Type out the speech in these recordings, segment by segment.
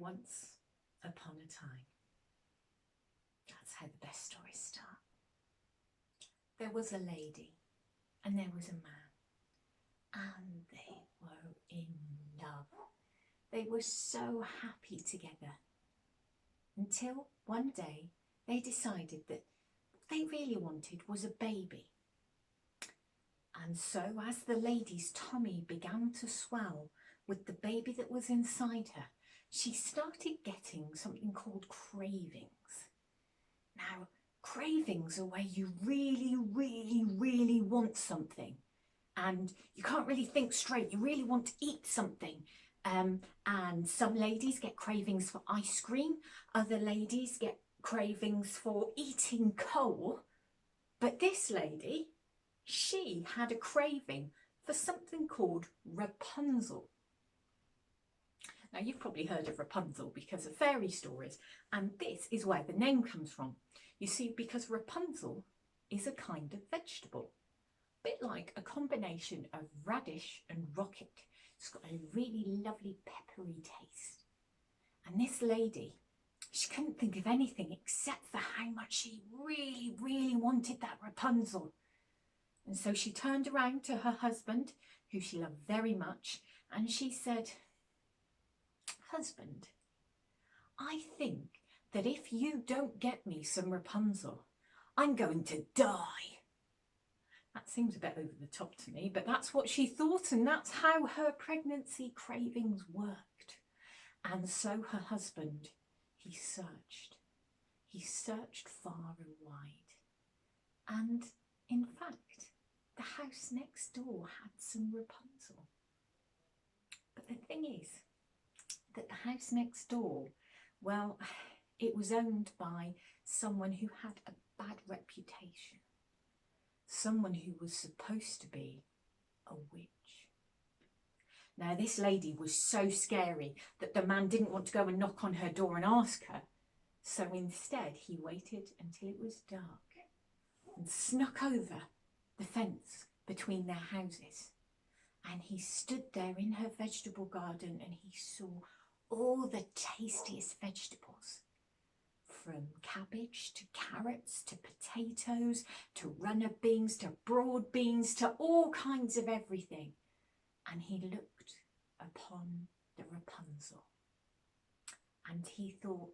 Once upon a time. That's how the best stories start. There was a lady and there was a man, and they were in love. They were so happy together until one day they decided that what they really wanted was a baby. And so as the lady's tummy began to swell with the baby that was inside her, she started getting something called cravings. Now, cravings are where you really, really, really want something and you can't really think straight. You really want to eat something. And some ladies get cravings for ice cream. Other ladies get cravings for eating coal. But this lady, she had a craving for something called Rapunzel. Now, you've probably heard of Rapunzel because of fairy stories, and this is where the name comes from. You see, because Rapunzel is a kind of vegetable, a bit like a combination of radish and rocket. It's got a really lovely peppery taste. And this lady, she couldn't think of anything except for how much she really, really wanted that Rapunzel. And so she turned around to her husband, who she loved very much, and she said, "Husband, I think that if you don't get me some Rapunzel, I'm going to die." That seems a bit over the top to me, but that's what she thought, and that's how her pregnancy cravings worked. And so her husband, he searched. He searched far and wide. And in fact, the house next door had some Rapunzel. But the thing is that the house next door, well, it was owned by someone who had a bad reputation. Someone who was supposed to be a witch. Now, this lady was so scary that the man didn't want to go and knock on her door and ask her. So instead, he waited until it was dark and snuck over the fence between their houses. And he stood there in her vegetable garden and he saw all the tastiest vegetables. From cabbage to carrots to potatoes to runner beans to broad beans to all kinds of everything. And he looked upon the Rapunzel and he thought,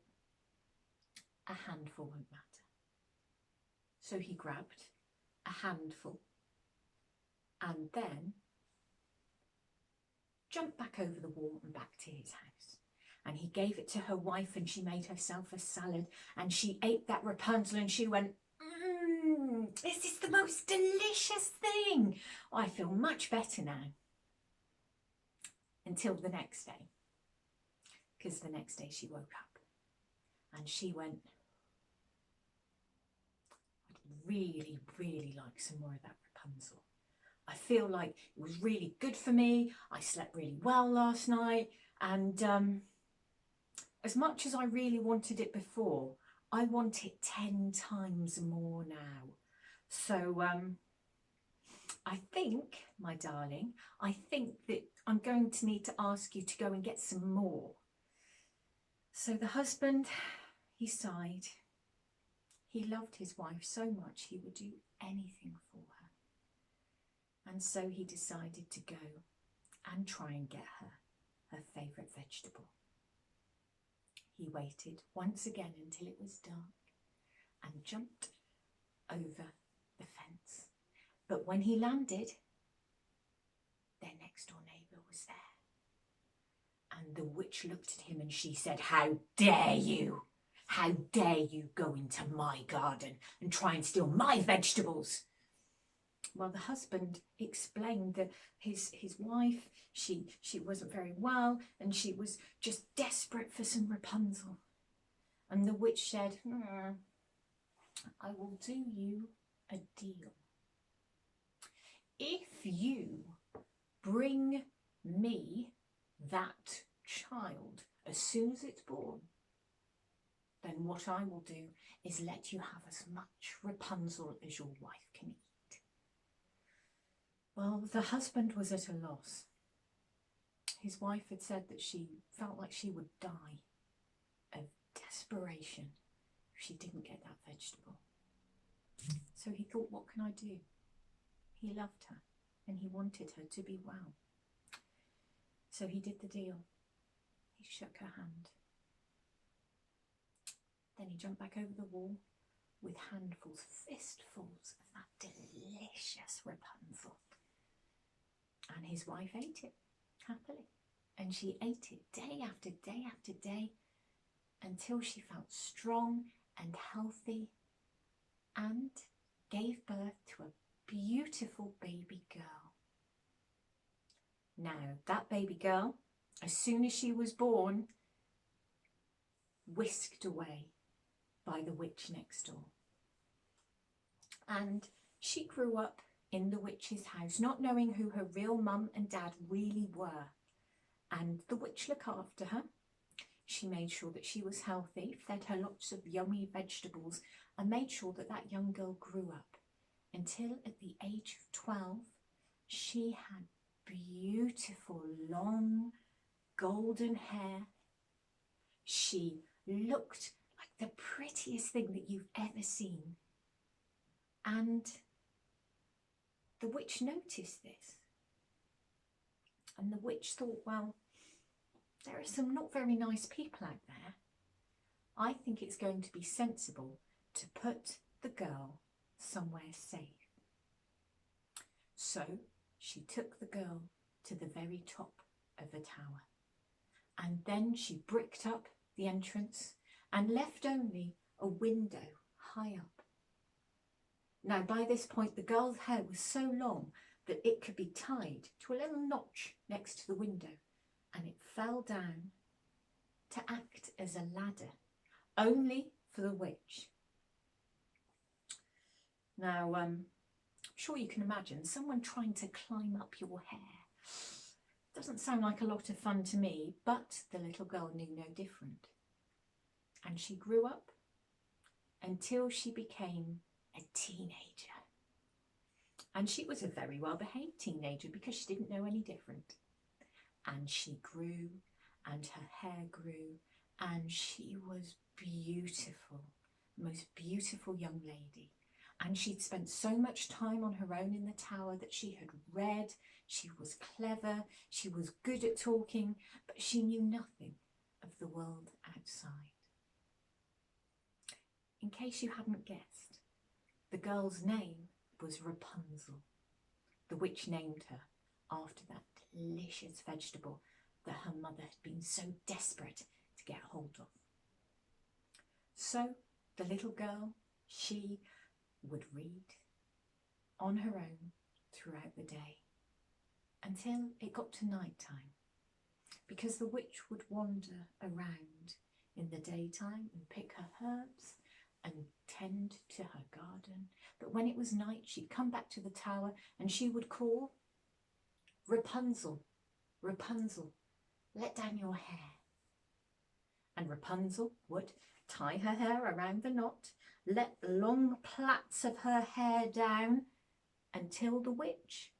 a handful won't matter. So he grabbed a handful and then jumped back over the wall and back to his house. And he gave it to her wife and she made herself a salad and she ate that Rapunzel and she went, this is the most delicious thing. I feel much better now. Until the next day. Because the next day she woke up and she went, I'd really, really like some more of that Rapunzel. I feel like it was really good for me. I slept really well last night and as much as I really wanted it before, I want it 10 times more now. So I think, my darling, I think that I'm going to need to ask you to go and get some more. So the husband, he sighed. He loved his wife so much he would do anything for her. And so he decided to go and try and get her favourite vegetable. He waited once again until it was dark and jumped over the fence. But when he landed, their next door neighbour was there. And the witch looked at him and she said, "How dare you? How dare you go into my garden and try and steal my vegetables?" Well, the husband explained that his wife, she wasn't very well and she was just desperate for some Rapunzel. And the witch said, I will do you a deal. If you bring me that child as soon as it's born, then what I will do is let you have as much Rapunzel as your wife can eat. Well, the husband was at a loss. His wife had said that she felt like she would die desperation if she didn't get that vegetable. So he thought, what can I do? He loved her and he wanted her to be well. So he did the deal. He shook her hand. Then he jumped back over the wall with handfuls, fistfuls of that delicious Rapunzel. And his wife ate it happily. And she ate it day after day after day until she felt strong and healthy and gave birth to a beautiful baby girl. Now, that baby girl, as soon as she was born, whisked away by the witch next door. And she grew up in the witch's house, not knowing who her real mum and dad really were. And the witch looked after her. She made sure that she was healthy, fed her lots of yummy vegetables, and made sure that that young girl grew up until at the age of 12, she had beautiful, long, golden hair. She looked like the prettiest thing that you've ever seen. And the witch noticed this. And the witch thought, well, there are some not very nice people out there. I think it's going to be sensible to put the girl somewhere safe. So she took the girl to the very top of the tower. And then she bricked up the entrance and left only a window high up. Now, by this point, the girl's hair was so long that it could be tied to a little notch next to the window, and it fell down to act as a ladder, only for the witch. Now, I'm sure you can imagine someone trying to climb up your hair. Doesn't sound like a lot of fun to me, but the little girl knew no different. And she grew up until she became a teenager. And she was a very well-behaved teenager because she didn't know any different. And she grew, and her hair grew, and she was beautiful, most beautiful young lady. And she'd spent so much time on her own in the tower that she had read, she was clever, she was good at talking, but she knew nothing of the world outside. In case you hadn't guessed, the girl's name was Rapunzel. The witch named her after that delicious vegetable that her mother had been so desperate to get hold of. So the little girl, she would read on her own throughout the day until it got to night time, because the witch would wander around in the daytime and pick her herbs and tend to her garden. But when it was night, she'd come back to the tower and she would call, Rapunzel, Rapunzel, let down your hair. And Rapunzel would tie her hair around the knot, let long plaits of her hair down until the witch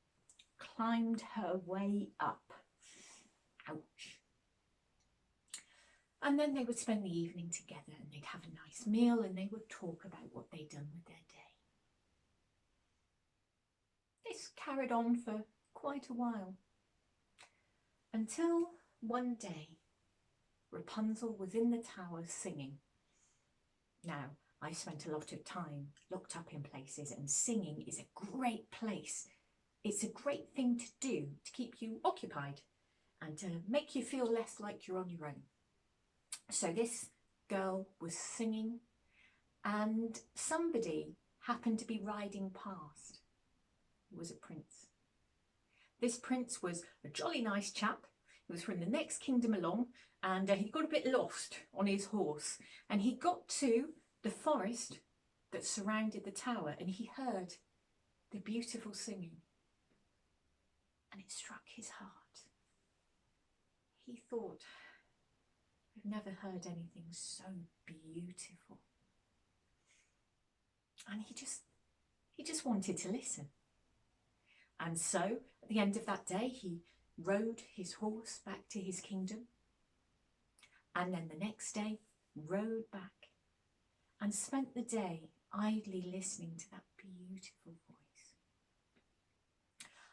climbed her way up. Ouch. And then they would spend the evening together and they'd have a nice meal and they would talk about what they'd done with their day. This carried on for quite a while, until one day Rapunzel was in the tower singing. Now, I spent a lot of time locked up in places, and singing is a great place. It's a great thing to do to keep you occupied and to make you feel less like you're on your own. So this girl was singing and somebody happened to be riding past. It was a prince. This prince was a jolly nice chap. He was from the next kingdom along, and he got a bit lost on his horse, and he got to the forest that surrounded the tower and he heard the beautiful singing, and it struck his heart. He thought, I've never heard anything so beautiful. And he just wanted to listen. And so at the end of that day, he rode his horse back to his kingdom. And then the next day, rode back and spent the day idly listening to that beautiful voice.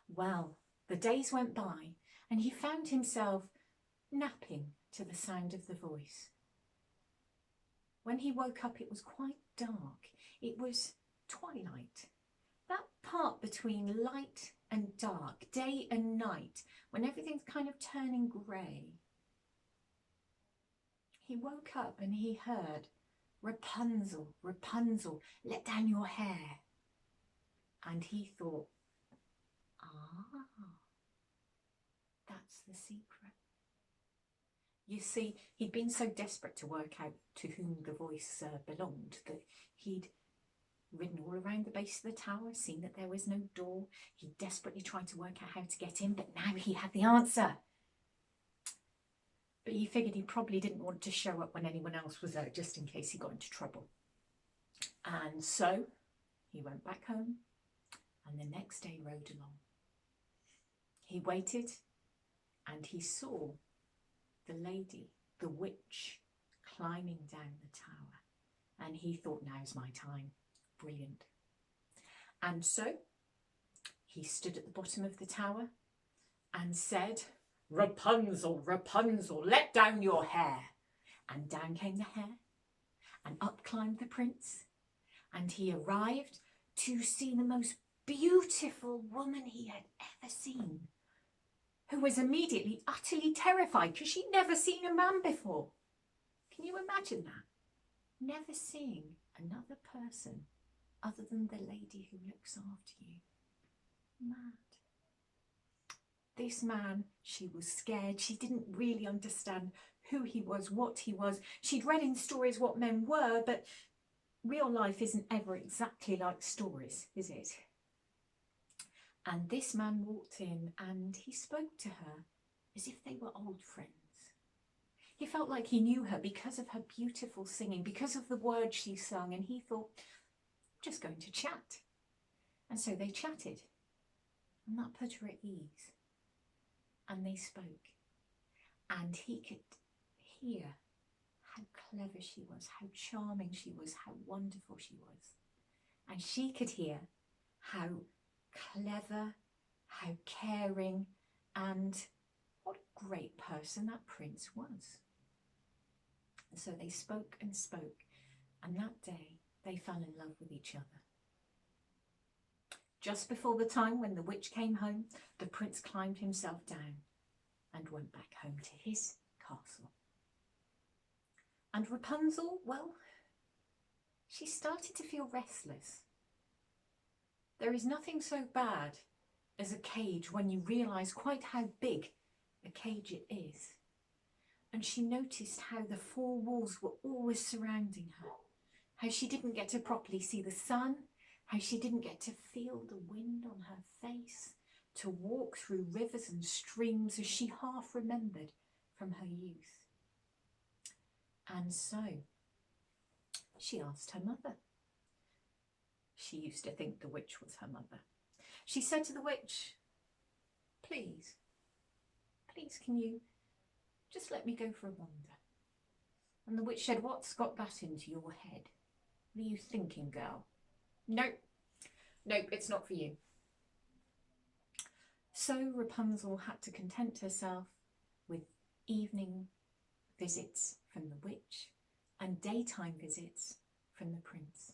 Well, the days went by and he found himself napping to the sound of the voice. When he woke up, it was quite dark. It was twilight. That part between light and dark, day and night, when everything's kind of turning grey. He woke up and he heard, "Rapunzel, Rapunzel, let down your hair." And he thought, that's the secret. You see, he'd been so desperate to work out to whom the voice belonged that he'd ridden all around the base of the tower, seen that there was no door. He desperately tried to work out how to get in, but now he had the answer. But he figured he probably didn't want to show up when anyone else was there, just in case he got into trouble. And so he went back home and the next day rode along. He waited and he saw the lady, the witch, climbing down the tower. And he thought, now's my time. Brilliant. And so he stood at the bottom of the tower and said, "Rapunzel, Rapunzel, let down your hair." And down came the hair and up climbed the prince. And he arrived to see the most beautiful woman he had ever seen, who was immediately utterly terrified because she'd never seen a man before. Can you imagine that? Never seeing another person other than the lady who looks after you. Mad. This man, she was scared. She didn't really understand who he was, what he was. She'd read in stories what men were, but real life isn't ever exactly like stories, is it? And this man walked in and he spoke to her as if they were old friends. He felt like he knew her because of her beautiful singing, because of the words she sung, and he thought, I'm just going to chat. And so they chatted, and that put her at ease. And they spoke, and he could hear how clever she was, how charming she was, how wonderful she was. And she could hear how clever, how caring, and what a great person that prince was. And so they spoke and spoke, and that day they fell in love with each other. Just before the time when the witch came home, the prince climbed himself down and went back home to his castle. And Rapunzel, well, she started to feel restless. There is nothing so bad as a cage when you realise quite how big a cage it is. And she noticed how the four walls were always surrounding her, how she didn't get to properly see the sun, how she didn't get to feel the wind on her face, to walk through rivers and streams as she half remembered from her youth. And so she asked her mother. She used to think the witch was her mother. She said to the witch, please can you just let me go for a wander? And the witch said, what's got that into your head? What are you thinking, girl? Nope, it's not for you. So Rapunzel had to content herself with evening visits from the witch and daytime visits from the prince.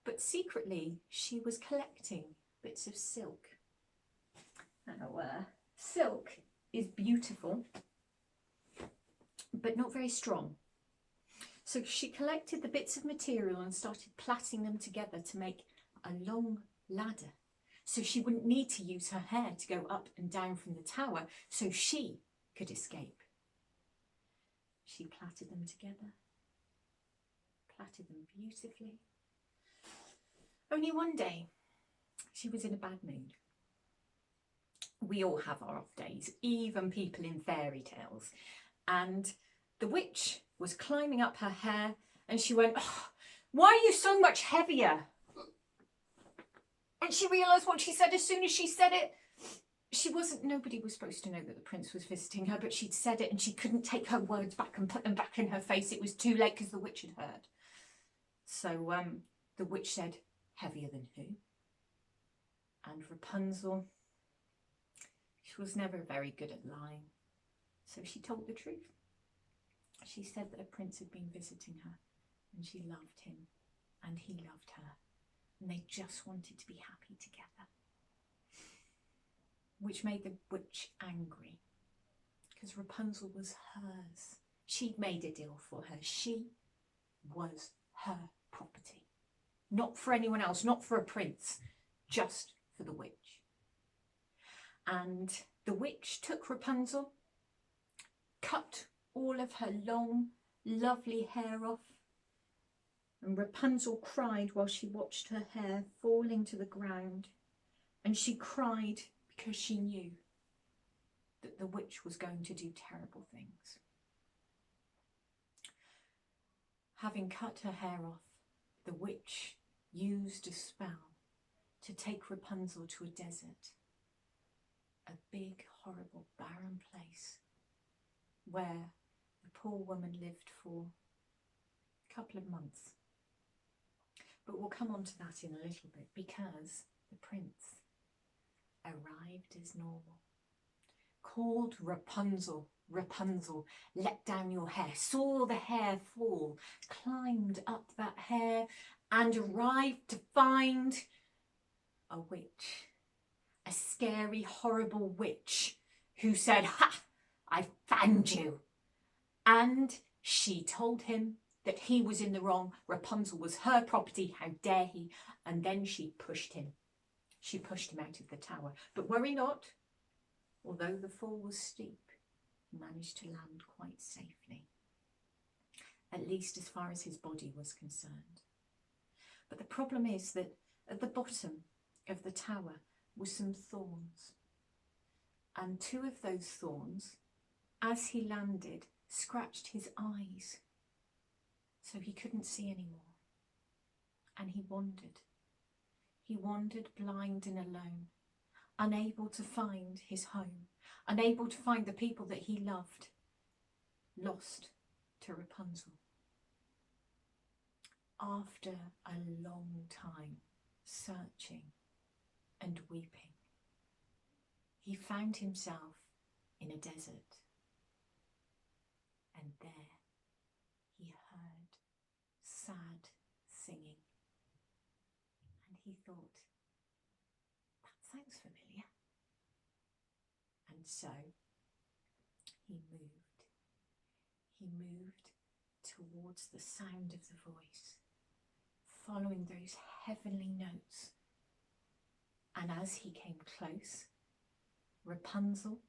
But secretly, she was collecting bits of silk. Now, silk is beautiful, but not very strong. So she collected the bits of material and started plaiting them together to make a long ladder. So she wouldn't need to use her hair to go up and down from the tower, so she could escape. She plaited them together, plaited them beautifully. Only one day, she was in a bad mood. We all have our off days, even people in fairy tales. And the witch was climbing up her hair and she went, oh, why are you so much heavier? And she realised what she said as soon as she said it. nobody was supposed to know that the prince was visiting her, but she'd said it and she couldn't take her words back and put them back in her face. It was too late because the witch had heard. So the witch said, heavier than who? And Rapunzel, she was never very good at lying. So she told the truth. She said that a prince had been visiting her and she loved him and he loved her. And they just wanted to be happy together. Which made the witch angry because Rapunzel was hers. She'd made a deal for her. She was her property. Not for anyone else, not for a prince, just for the witch. And the witch took Rapunzel, cut all of her long, lovely hair off, and Rapunzel cried while she watched her hair falling to the ground. And she cried because she knew that the witch was going to do terrible things. Having cut her hair off, the witch used a spell to take Rapunzel to a desert, a big, horrible, barren place where the poor woman lived for a couple of months. But we'll come on to that in a little bit because the prince arrived as normal, called Rapunzel, Rapunzel, let down your hair, saw the hair fall, climbed up that hair and arrived to find a witch, a scary, horrible witch who said, ha, I found you. And she told him that he was in the wrong. Rapunzel was her property. How dare he? And then she pushed him. She pushed him out of the tower. But worry not, although the fall was steep, he managed to land quite safely, at least as far as his body was concerned. But the problem is that at the bottom of the tower were some thorns. And two of those thorns, as he landed, scratched his eyes, so he couldn't see anymore. And he wandered. He wandered blind and alone, unable to find his home, unable to find the people that he loved, lost to Rapunzel. After a long time searching and weeping, he found himself in a desert, and there he heard sad singing. And he thought, that sounds familiar. And so he moved. He moved towards the sound of the voice, following those heavenly notes. And as he came close, Rapunzel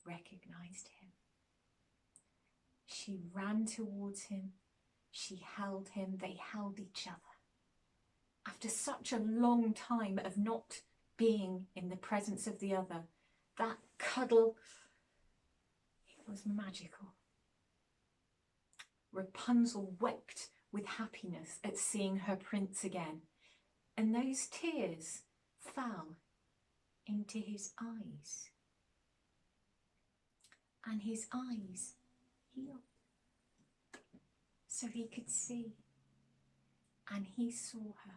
recognized him. She ran towards him. She held him. They held each other. After such a long time of not being in the presence of the other, that cuddle, it was magical. Rapunzel wept with happiness at seeing her prince again, and those tears fell into his eyes, and his eyes healed so he could see, and he saw her.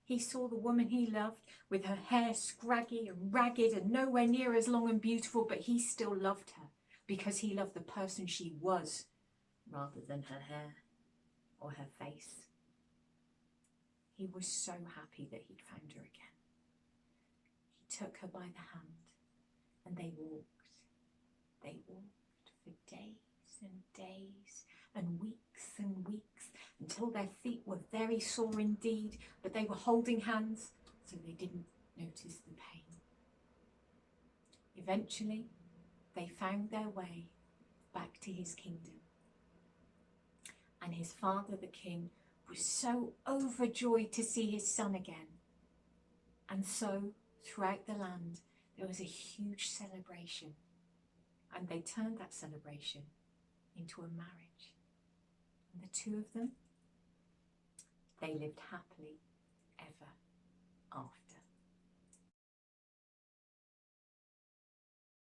He saw the woman he loved with her hair scraggy and ragged and nowhere near as long and beautiful, but he still loved her because he loved the person she was rather than her hair or her face. He was so happy that he'd found her again. He took her by the hand and they walked. They walked for days and days and weeks until their feet were very sore indeed, but they were holding hands so they didn't notice the pain. Eventually, they found their way back to his kingdom. And his father, the king, was so overjoyed to see his son again. And so, throughout the land, there was a huge celebration. And they turned that celebration into a marriage. And the two of them, they lived happily ever